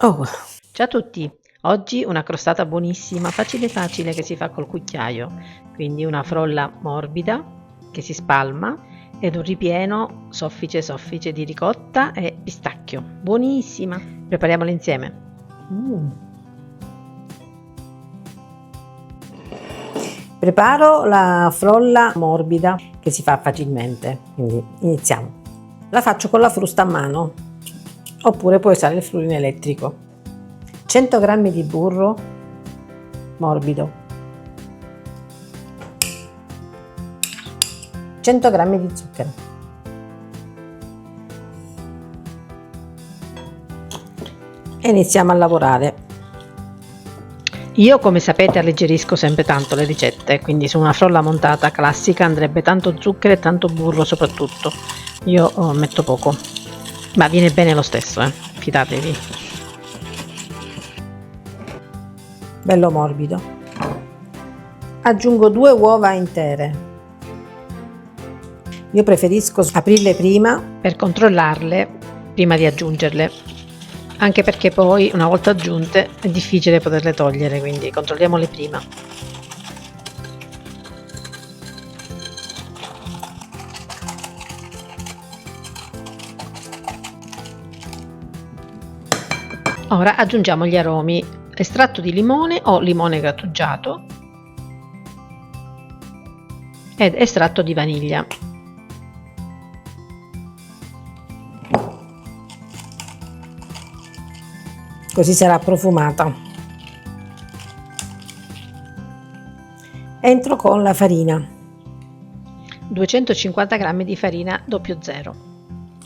Oh, Ciao a tutti! Oggi una crostata buonissima, facile facile che si fa col cucchiaio, quindi una frolla morbida che si spalma ed un ripieno soffice soffice di ricotta e pistacchio. Buonissima! Prepariamola insieme. preparo la frolla morbida che si fa facilmente, quindi iniziamo. La faccio con la frusta a mano, oppure puoi usare il frulino elettrico. 100 g di burro morbido, 100 g di zucchero, e iniziamo a lavorare. Io, come sapete, alleggerisco sempre tanto le ricette, quindi su una frolla montata classica andrebbe tanto zucchero e tanto burro soprattutto. Io metto poco, ma viene bene lo stesso, fidatevi. Bello morbido. Aggiungo 2 uova intere. Io preferisco aprirle prima Per controllarle prima di aggiungerle, anche perché poi una volta aggiunte è difficile poterle togliere, quindi controlliamole prima. Ora aggiungiamo gli aromi: estratto di limone o limone grattugiato ed estratto di vaniglia. così sarà profumata. Entro con la farina, 250 g di farina 00,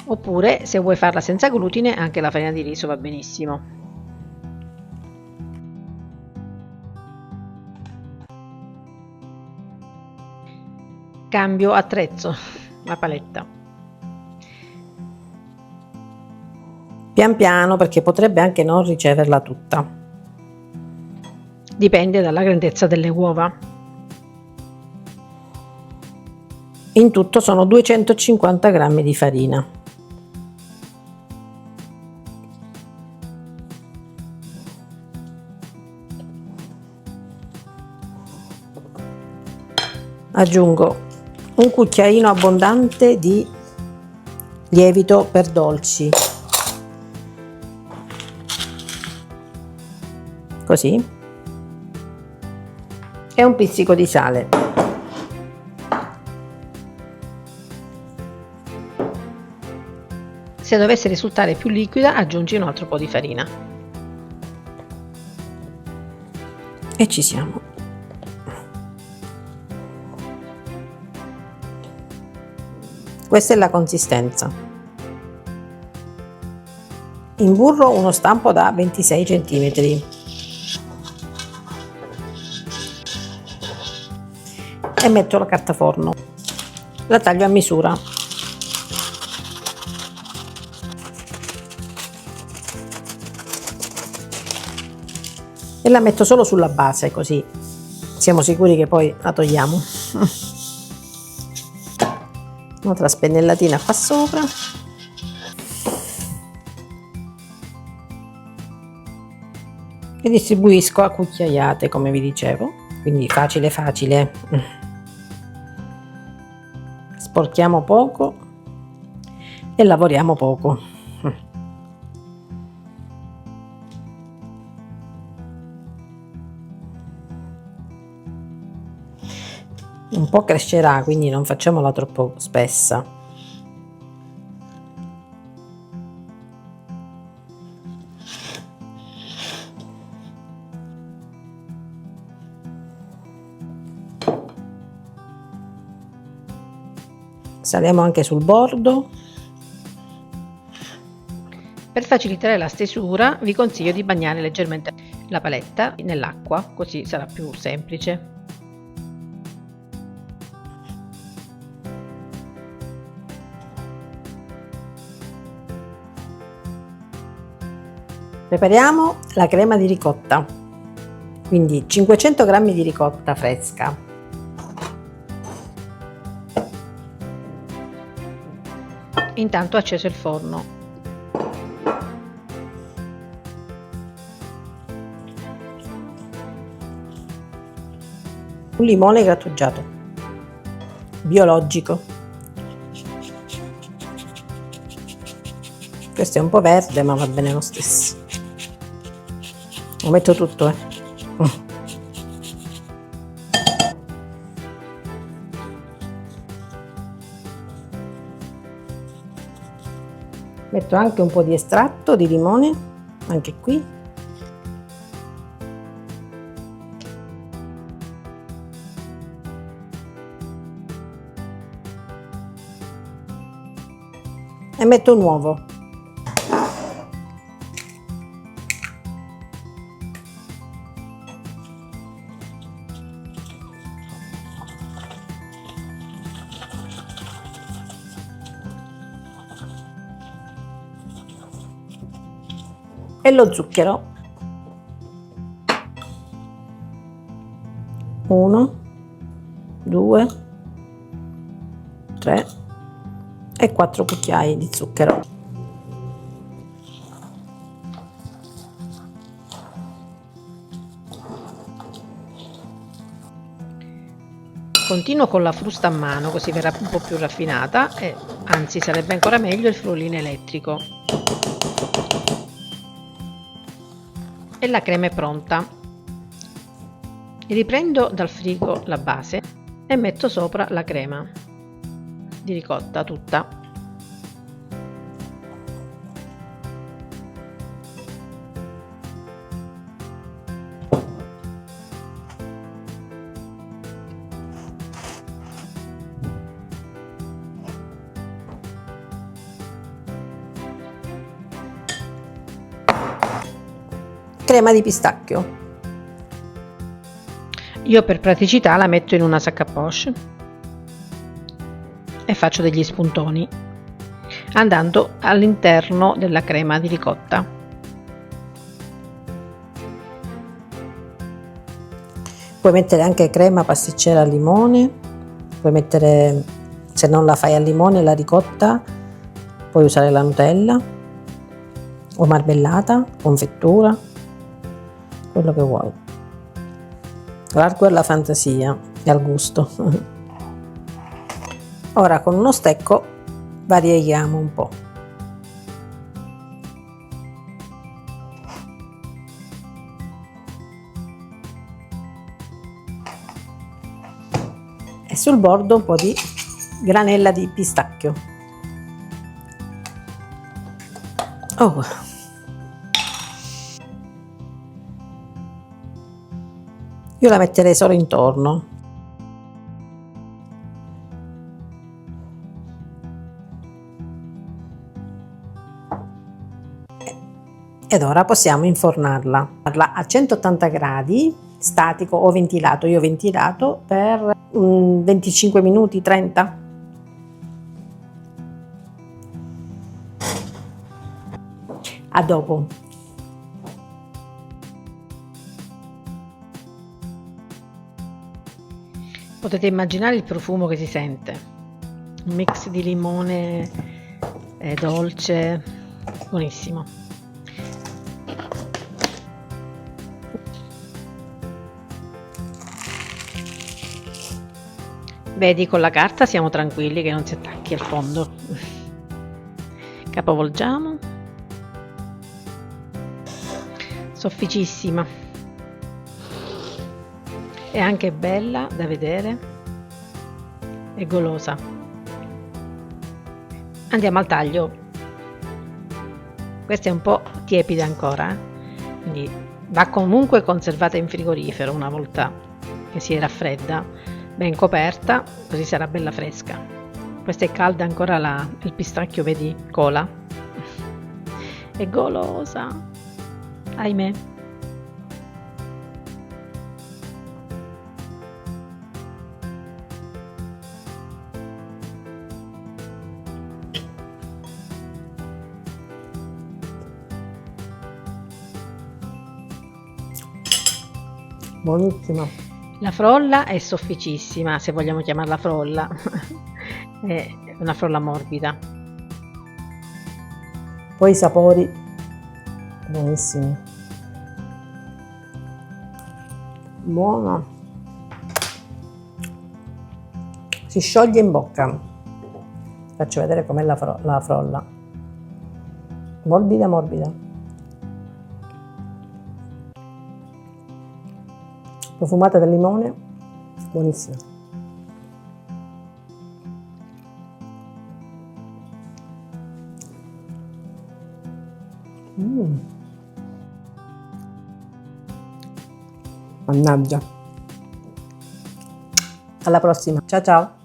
oppure se vuoi farla senza glutine anche la farina di riso va benissimo. Cambio attrezzo, la paletta. pian piano, perché potrebbe anche non riceverla tutta. Dipende dalla grandezza delle uova. In tutto sono 250 g di farina. Aggiungo un cucchiaino abbondante di lievito per dolci, così, e un pizzico di sale. Se dovesse risultare più liquida, aggiungi un altro po' di farina. E ci siamo. Questa è la consistenza. Imburro uno stampo da 26 cm e metto la carta forno. La taglio a misura. E la metto solo sulla base, così siamo sicuri che poi la togliamo. Un'altra spennellatina qua sopra. E distribuisco a cucchiaiate, come vi dicevo, quindi facile facile. Sporchiamo poco e lavoriamo poco. Un po' crescerà, quindi non facciamola troppo spessa. Saliamo anche sul bordo. Per facilitare la stesura vi consiglio di bagnare leggermente la paletta nell'acqua, così sarà più semplice. Prepariamo la crema di ricotta, quindi 500 g di ricotta fresca, Intanto ho acceso il forno. un limone grattugiato, biologico. Questo è un po' verde, ma va bene lo stesso. Lo metto tutto, Metto anche un po' di estratto di limone, anche qui. E metto un uovo. E lo zucchero. 1, 2, 3 e 4 cucchiai di zucchero. Continuo con la frusta a mano, così verrà un po' più raffinata e anzi sarebbe ancora meglio il frullino elettrico. E la crema è pronta. Riprendo dal frigo la base e metto sopra la crema di ricotta tutta. Crema di pistacchio. Io per praticità la metto in una sacca a poche e faccio degli spuntoni andando all'interno della crema di ricotta. Puoi mettere anche crema pasticcera al limone, puoi mettere, se non la fai al limone, la ricotta, puoi usare la Nutella o marmellata, confettura, quello che vuoi. Largo alla fantasia e al gusto. Ora con uno stecco varieghiamo un po'. E sul bordo un po' di granella di pistacchio. Oh. Io la metterei solo intorno. Ed ora possiamo infornarla a 180 gradi statico o ventilato. Io ho ventilato per 25 minuti, 30. A dopo. Potete immaginare il profumo che si sente, un mix di limone dolce, buonissimo. Vedi, con la carta siamo tranquilli che non si attacchi al fondo. Capovolgiamo. Sofficissima. È anche bella da vedere e golosa. Andiamo al taglio. Questa è un po' tiepida ancora, quindi va comunque conservata in frigorifero una volta che si raffredda, ben coperta, così sarà bella fresca. Questa è calda ancora, il pistacchio, vedi, cola. È golosa, ahimè. Buonissima. La frolla è sofficissima, se vogliamo chiamarla frolla. È una frolla morbida. Poi i sapori buonissimi. Buona. si scioglie in bocca. Faccio vedere com'è la frolla. Morbida, morbida. Profumata del limone, buonissima. Mannaggia. Alla prossima. Ciao ciao.